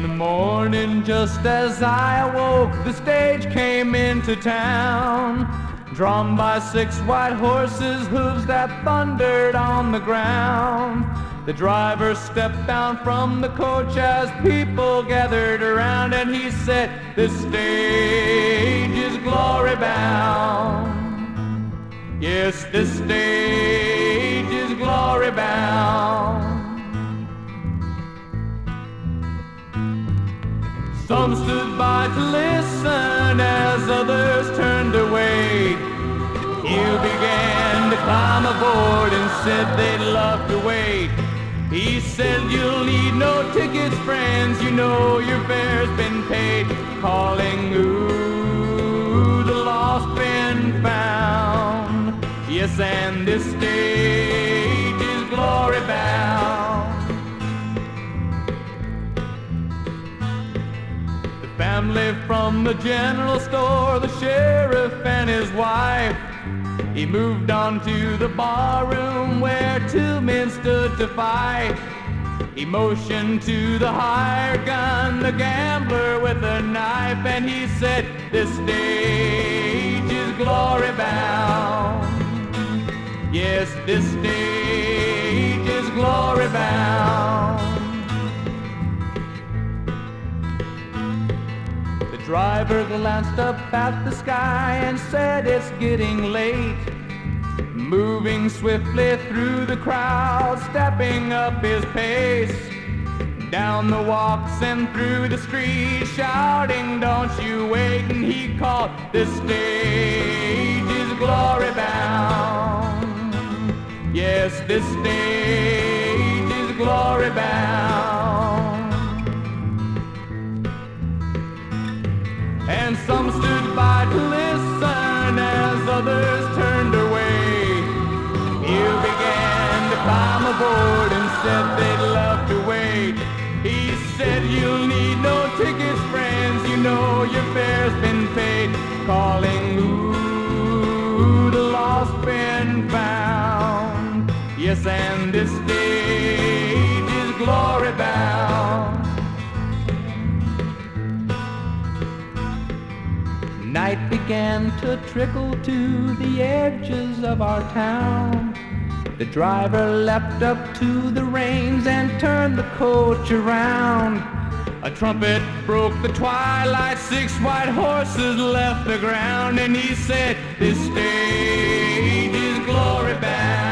the morning, just as I awoke, the stage came into town, drawn by 6 white horses, hooves that thundered on the ground. The driver stepped down from the coach as people gathered around, and he said, "This stage is glory bound. Yes, this stage is glory bound." Some stood by to listen as others turned away. Few began to climb aboard and said they'd love to wait. He said, "You'll need no tickets, friends, you know your fare's been paid." Calling, "Ooh, the lost been found." Yes, and this stage is glory bound. The family from the general store, the sheriff and his wife, he moved on to the barroom where 2 men stood to fight. He motioned to the hired gun, the gambler with a knife, and he said, "This stage is glory bound. Yes, this stage is glory bound." The driver glanced up at the sky and said, "It's getting late." Moving swiftly through the crowd, stepping up his pace, down the walks and through the streets, shouting, "Don't you wait." And he called, "This stage is glory bound. Yes, this stage is glory bound." And some stood by to listen as others turned away. Few began to climb aboard and said they'd love to wait. He said, "You'll need no tickets, friends, you know your fare's been paid." Calling, "Ooh, the lost been found." Yes, and this stage is glory bound. Night began to trickle to the edges of our town. The driver leapt up to the reins and turned the coach around. A trumpet broke the twilight, 6 white horses left the ground, and he said, "This stage is glory bound.